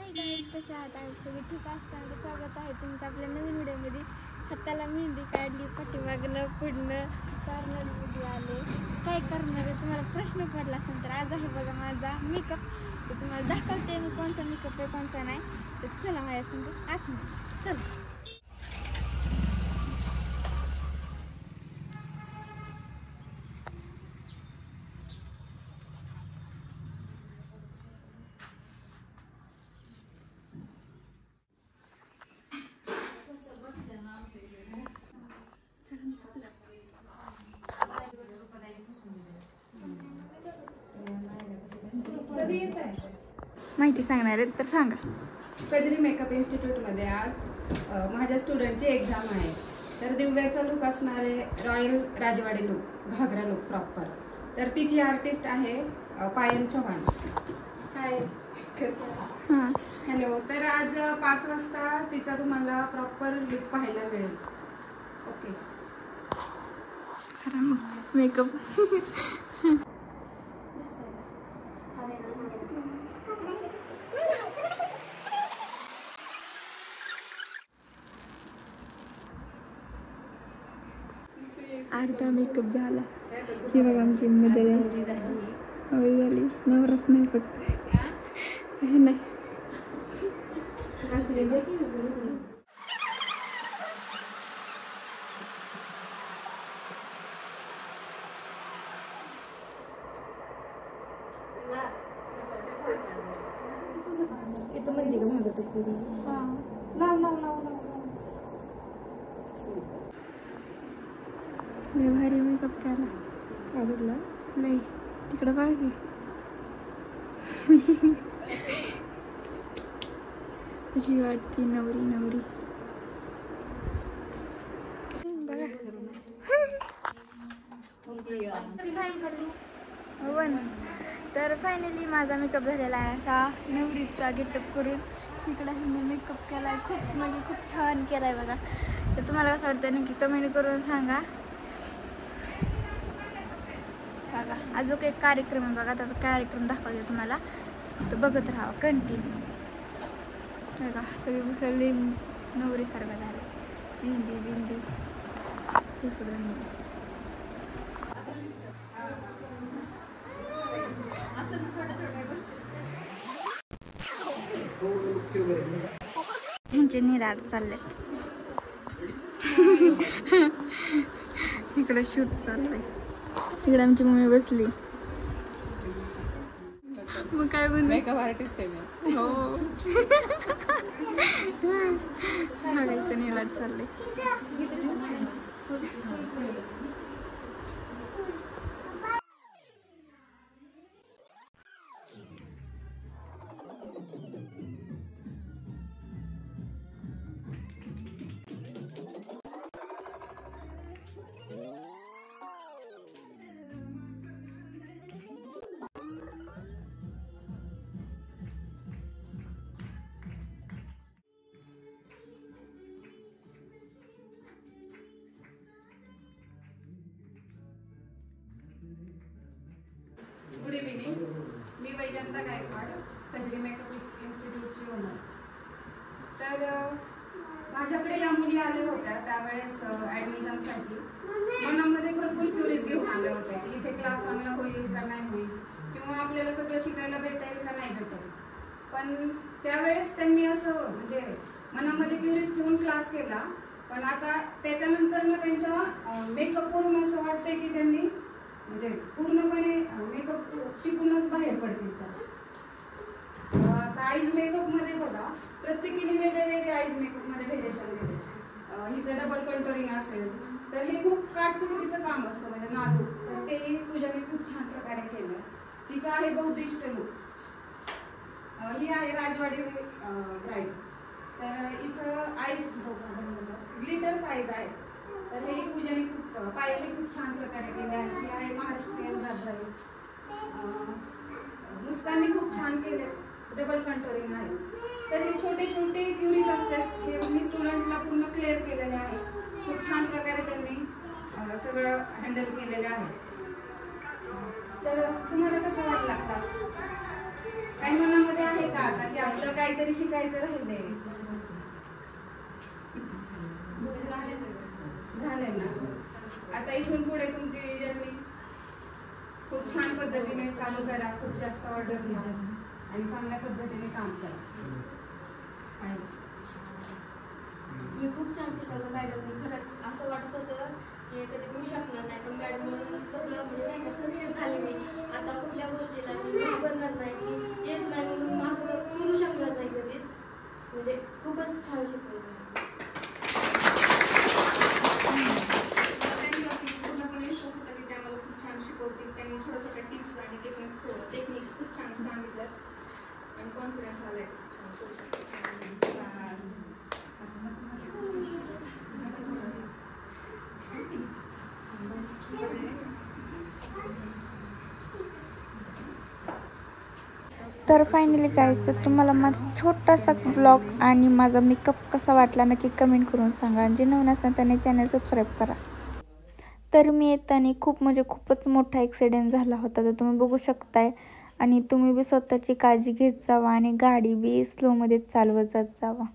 कसे आहात सगळे ठीक असताना स्वागत आहे तुमचं आपल्या नवीन व्हिडिओमध्ये. हाताला मेहंदी काढली, पाठीमागनं पुढनं कॉर्नरमध्ये आले. काय करणार आहे तुम्हाला प्रश्न पडला असेल तर आज आहे बघा माझा मेकअप. तर तुम्हाला दाखवते मी कोणता मेकअप आहे कोणता नाही. तर चला माझ्या संग आतमध्ये चला. माहिती सांगणार आहे तर सांगा. कजरी मेकअप इन्स्टिट्यूटमध्ये आज माझ्या स्टुडंटची एक्झाम आहे. तर दिव्याचा लुक असणार आहे रॉयल राजवाडी लुक, घागरा लुक प्रॉपर. तर तिची आर्टिस्ट आहे पायल चव्हाण. काय हॅलो. तर आज 5 वाजता तिचा तुम्हाला प्रॉपर लुक पाहायला मिळेल. ओके. मेकअप अर्धा मेकअप झाला. ही बघा आमची मध्ये झाली. नवराच नाही फक्त नाही. इथं म्हणते का मागत लय भारी मेकअप केला. आवडला लय. तिकडं बघा की अशी वाटती नवरी नवरी. बघा तर फायनली माझा मेकअप झालेला आहे असा नवरीचा गेटअप करून. इकडं ह्यांनी मेकअप केला आहे खूप म्हणजे खूप छान केला आहे बघा. तर तुम्हाला कसं वाटतं नक्की कमेंट करून सांगा. बघा अजून एक कार्यक्रम आहे बघा. तर कार्यक्रम दाखवते तुम्हाला तर बघत राहा कंटिन्यू. बघा सगळी सगळी नवरीसारखं झालं. मेहंदी बिंदी इकडून ह्यांचे निराड चाललेत. इकडं शूट चाललंय. इकडे आमची मम्मी बसली. मग काय बोल मेकअप आर्टिस्ट आहे मी. हो. बघायचं निराड चाललंय. Good evening. मी वैजंता गायकवाड, कजरी मेकअप इन्स्टिट्यूटची ओनर. तर माझ्याकडे या मुली आल्या होत्या त्यावेळेस ॲडमिशनसाठी. मनामध्ये भरपूर क्युरीज घेऊन आल्या होत्या की इथे क्लास चांगला होईल का नाही होईल, किंवा आपल्याला सगळं शिकायला भेटेल का नाही भेटेल. पण त्यावेळेस त्यांनी असं म्हणजे मनामध्ये क्युरीज ठेवून क्लास केला. पण आता त्याच्यानंतर ना त्यांच्या मेकअपवरून असं वाटतंय की त्यांनी म्हणजे पूर्णपणे मेकअप शिकूनच बाहेर पडतील. आता आईज मेकअपमध्ये बघा प्रत्येकीने वेगळे वेगळे आईज मेकअपमध्ये व्हेरिएशन दिले. हिचं डबल कंटोरिंग असेल तर हे खूप काटकुसरीचं काम असतं म्हणजे नाजूक. तर ते पूजाने खूप छान प्रकारे केलं. तिचं आहे बौद्धिष्ट लूक. ही आहे राजवाडी ब्राईड. तर हिचं आईज ग्लिटर्स आईज आहे. तर हे पूजाने खूप पायाने खूप छान प्रकारे केले आहे. ही आहे महाराष्ट्रीयन राजवाडी. मुस्कानने खूप छान केले. डबल कंटोरिंग आहे. तर हे छोटे छोटे क्युरीज असतात हे मी स्टुडंटला पूर्ण क्लिअर केलेले आहे. खूप छान प्रकारे त्यांनी सगळं हँडल केलेलं आहे. तर तुम्हाला कसं वाटलं क्लास? काही मनामध्ये आहे का आता की आपलं काहीतरी शिकायचं राहिलंय? झालंय ना. आता इथून पुढे तुमची जर्नी खूप छान पद्धतीने चालू करा, खूप जास्त ऑर्डर घ्या आणि चांगल्या पद्धतीने काम करा. मी खूप छान शिकवलं मॅडमने. खरंच असं वाटत होतं की कधी करू शकणार नाही, पण मॅडममुळे सगळं म्हणजे नाही का सक्सेस झाले. मी आता कुठल्या गोष्टीला मी नाही बनणार नाही की येत नाही म्हणून मागं सुरू शकणार नाही कधीच. म्हणजे खूपच छान शिकवलं. त्यांच्यावरती पूर्णपणे विश्वास होता की त्या मला खूप छान शिकवतील. त्यांनी छोट्या छोट्या टिप्स आणि टेक्निक्स खूप छान सांगितलं आणि कॉन्फिडन्स आलाय छान करू शकते. तर फायनली गाईज, तर तुम्हाला माझा छोटासा ब्लॉग आणि माझा मेकअप कसा वाटला नक्की कमेंट करून सांगा. आणि जे नवीन असतात त्यांनी चॅनल सबस्क्राईब करा. तर मी येताना खूपच मोठा ॲक्सिडेंट झाला होता, तर तुम्ही बघू शकताय. आणि तुम्ही बी स्वतःची काळजी घेत जावा आणि गाडी बी स्लोमध्ये चालवत जात जावा.